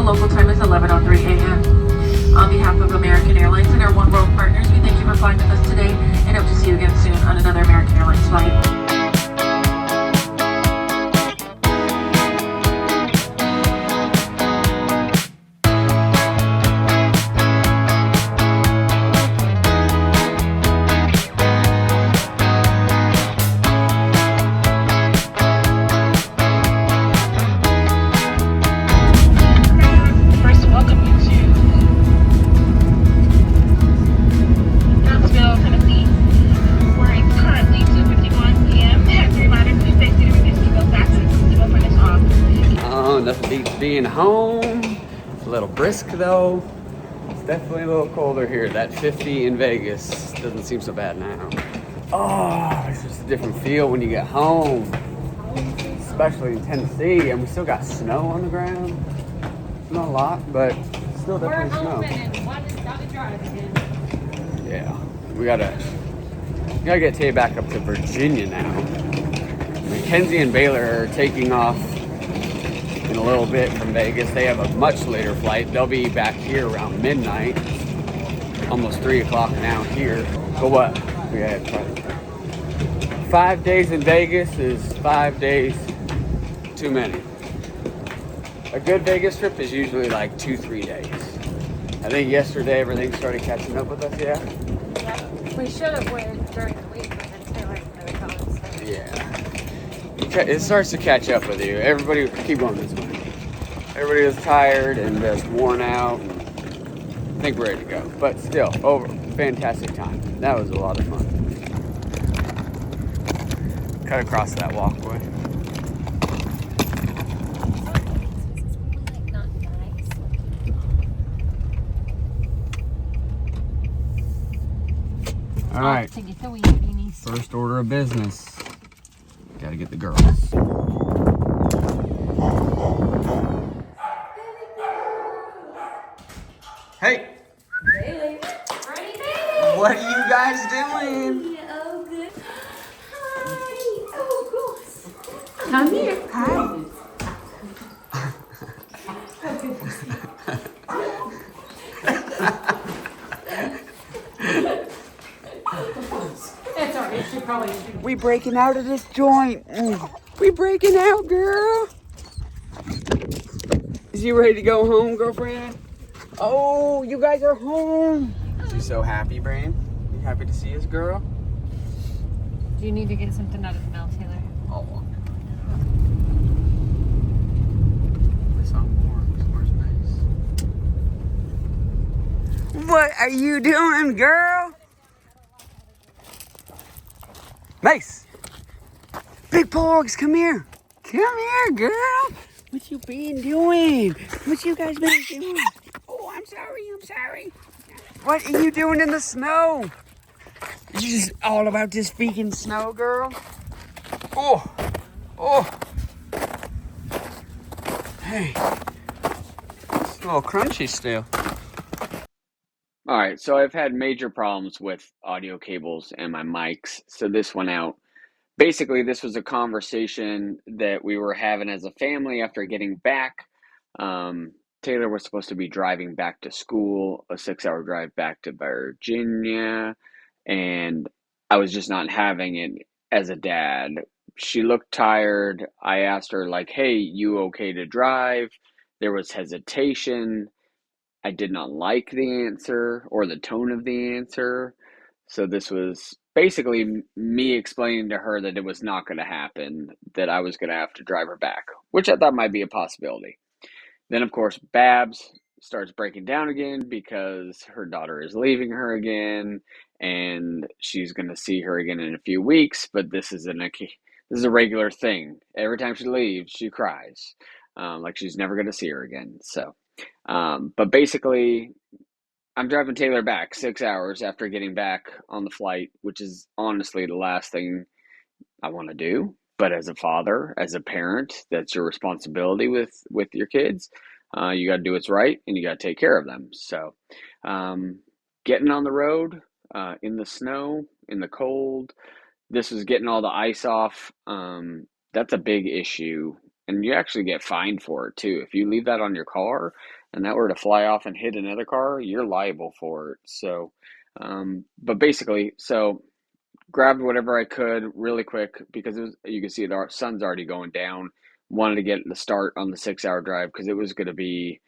local time is 11:03 a.m. On behalf of American Airlines and our One World partners, we thank you for flying with us today and hope to see you again soon on another American Airlines flight. Nothing beats being home. It's a little brisk though. It's definitely a little colder here. That 50 in Vegas doesn't seem so bad now. Oh, it's just a different feel when you get home, especially in Tennessee, and we still got snow on the ground. Not a lot, but still definitely snow. Yeah, we gotta get Tay back up to Virginia now. Mackenzie and Baylor are taking off in a little bit from Vegas. They have a much later flight. They'll be back here around midnight, almost 3 o'clock now here. But what? We had 5 days in Vegas is 5 days too many. A good Vegas trip is usually like 2-3 days. I think yesterday everything started catching up with us, yeah? Yeah. We should have went during the week, but then Taylor had to come, so. Yeah. It starts to catch up with you. Everybody, keep going this way. Everybody was tired and just worn out and I think we're ready to go. But still, fantastic time. That was a lot of fun. Cut across that walkway. All right. First order of business. Gotta get the girls. Hey! Bailey. What are you guys doing? Oh, good. Hi. Oh, gosh. Come here. Hi. That's alright, she probably should. We breaking out of this joint. We breaking out, girl. Is you ready to go home, girlfriend? Oh, you guys are home. You so happy, Brain? You happy to see us, girl? Do you need to get something out of the mail, Taylor? Oh. This song warms nice. What are you doing, girl? Mace! Big Porgs, come here. Come here, girl. What you been doing? What you guys been doing? Oh, I'm sorry. What are you doing in the snow? You just all about this freaking snow, girl? Oh. Hey. It's a little crunchy still. All right, so I've had major problems with audio cables and my mics, so this went out. Basically, this was a conversation that we were having as a family after getting back. Taylor was supposed to be driving back to school, a 6-hour drive back to Virginia, and I was just not having it as a dad. She looked tired. I asked her, like, hey, you okay to drive? There was hesitation. I did not like the answer or the tone of the answer. So this was basically me explaining to her that it was not going to happen, that I was going to have to drive her back, which I thought might be a possibility. Then, of course, Babs starts breaking down again because her daughter is leaving her again, and she's going to see her again in a few weeks, but this is a regular thing. Every time she leaves, she cries, like she's never going to see her again. So, but basically, I'm driving Taylor back 6 hours after getting back on the flight, which is honestly the last thing I want to do. But as a father, as a parent, that's your responsibility with your kids. You got to do what's right, and you got to take care of them. So, getting on the road in the snow, in the cold, this was getting all the ice off. That's a big issue, and you actually get fined for it too. If you leave that on your car, and that were to fly off and hit another car, you're liable for it. So, but basically, so grabbed whatever I could really quick because you can see the sun's already going down. Wanted to get the start on the 6 hour drive because it was going to be,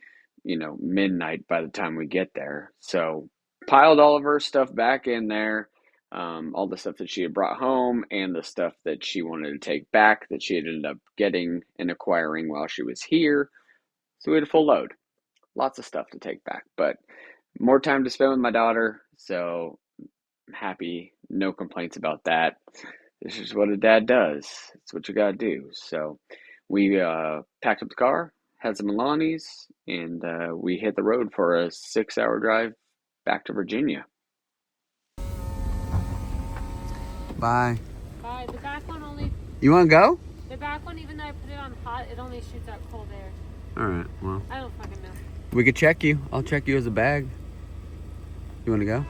midnight by the time we get there. So piled all of her stuff back in there, all the stuff that she had brought home and the stuff that she wanted to take back that she had ended up getting and acquiring while she was here. So we had a full load, lots of stuff to take back, but more time to spend with my daughter. So I'm happy, no complaints about that. This is what a dad does. It's what you gotta do. So we packed up the car, had some Alani's, and we hit the road for a 6 hour drive back to Virginia. Bye. Bye. The back one only. You want to go? The back one, even though I put it on hot, it only shoots out cold air. All right. Well, I don't fucking know. we could check you. I'll check you as a bag. You want to go?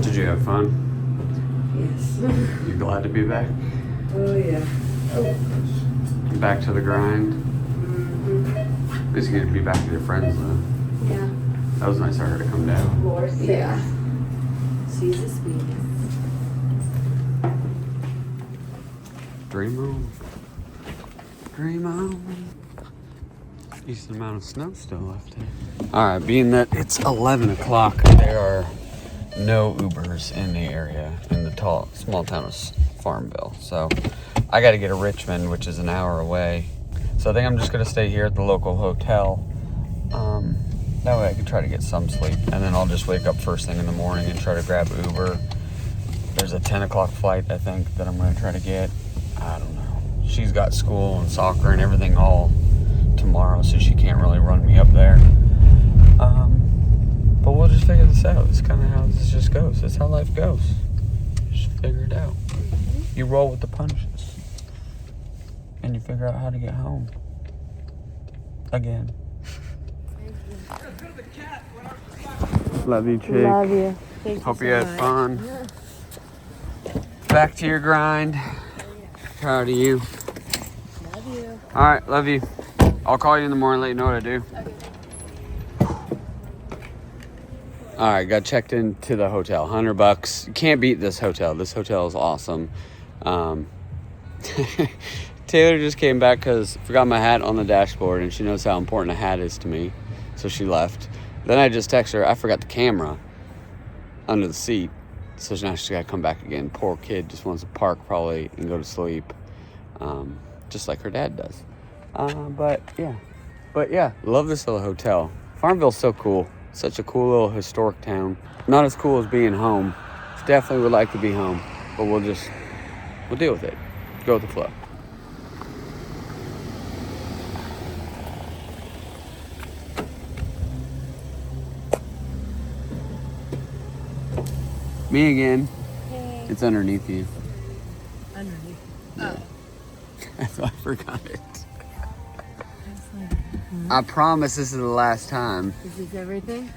Did you have fun? Yes. You glad to be back? Oh, yeah. Back to the grind? Mm-hmm. It's good to be back with your friends though. Yeah. That was nice of her to come down. Yeah. She's a sweetie. Dream on. Dream on. Decent amount of snow still left here. Alright, being that it's 11 o'clock, there are no Ubers in the area in the small town of Farmville. So I got to get to Richmond, which is an hour away. So I think I'm just going to stay here at the local hotel. That way I can try to get some sleep. And then I'll just wake up first thing in the morning and try to grab Uber. There's a 10 o'clock flight, I think, that I'm going to try to get. I don't know. She's got school and soccer and everything all tomorrow, so she can't really run me up there. But we'll just figure this out. It's kind of how this just goes. That's how life goes. Just figure it out. You roll with the punches. And you figure out how to get home. Again. Love you, chick. Love you. Thank Hope you you so had much. fun. Back to your grind. Proud of you. Love you. All right, love you. I'll call you in the morning, let you know what I do. Okay. All right, got checked into the hotel. $100. You can't beat this hotel. This hotel is awesome. Taylor just came back because I forgot my hat on the dashboard, and she knows how important a hat is to me, so she left. Then I just texted her, I forgot the camera under the seat, so now she's got to come back again. Poor kid just wants to park probably and go to sleep, just like her dad does. But yeah, love this little hotel. Farmville's so cool. Such a cool little historic town. Not as cool as being home. Definitely would like to be home, but we'll deal with it. Go with the flow. Me again. Hey. It's underneath you. Underneath. Yeah. That's why I forgot it. Like, I promise this is the last time. This is everything?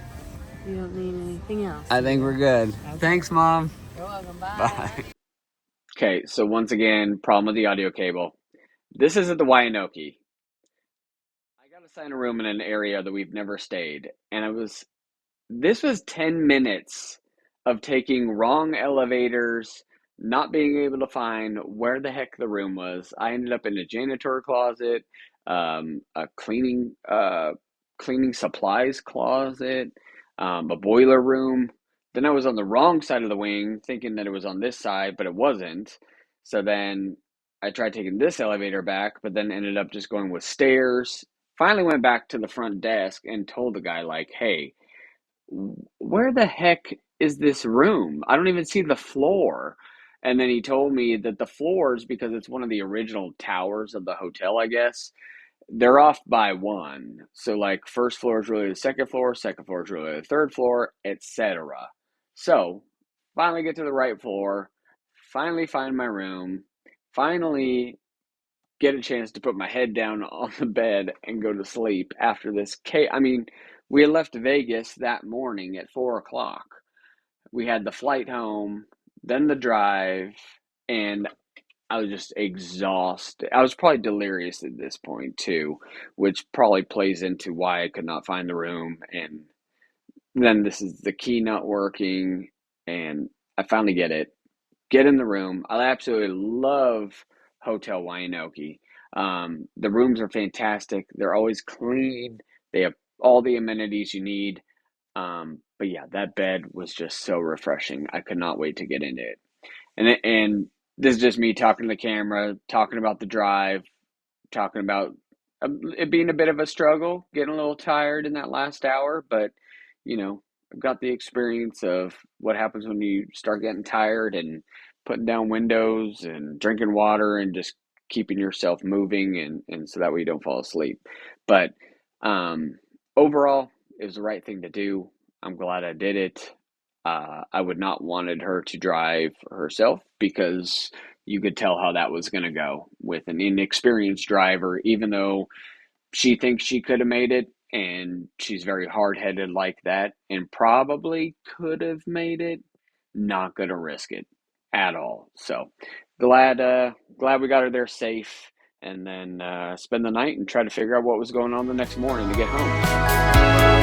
You don't need anything else? I think we're good. Okay. Thanks, Mom. You're welcome. Bye. Bye. Okay, so once again, problem with the audio cable. This is at the Wyanoke. I got assigned a room in an area that we've never stayed, and this was 10 minutes of taking wrong elevators, not being able to find where the heck the room was. I ended up in a janitor closet, a cleaning supplies closet, a boiler room. Then I was on the wrong side of the wing, thinking that it was on this side, but it wasn't. So then I tried taking this elevator back, but then ended up just going with stairs Finally went back to the front desk and told the guy, like, hey, where the heck is this room? I don't even see the floor. And then he told me that the floors, because it's one of the original towers of the hotel, I guess, they're off by one. So like first floor is really the second floor is really the third floor, etc. So finally get to the right floor, finally find my room, finally get a chance to put my head down on the bed and go to sleep after this. I mean, we had left Vegas that morning at 4 o'clock. We had the flight home, then the drive, and I was just exhausted. I was probably delirious at this point too, which probably plays into why I could not find the room. And then this is the key not working, and I finally get in the room. I absolutely love Hotel Waianoki. The rooms are fantastic. They're always clean. They have all the amenities you need. But yeah, that bed was just so refreshing. I could not wait to get into it. And this is just me talking to the camera, talking about the drive, talking about it being a bit of a struggle, getting a little tired in that last hour, but I've got the experience of what happens when you start getting tired and putting down windows and drinking water and just keeping yourself moving and so that way you don't fall asleep. But overall, it was the right thing to do. I'm glad I did it. I would not wanted her to drive herself because you could tell how that was going to go with an inexperienced driver, even though she thinks she could have made it, and she's very hard-headed like that, and probably could have made it. Not going to risk it at all. So glad we got her there safe, and then spend the night and try to figure out what was going on the next morning to get home.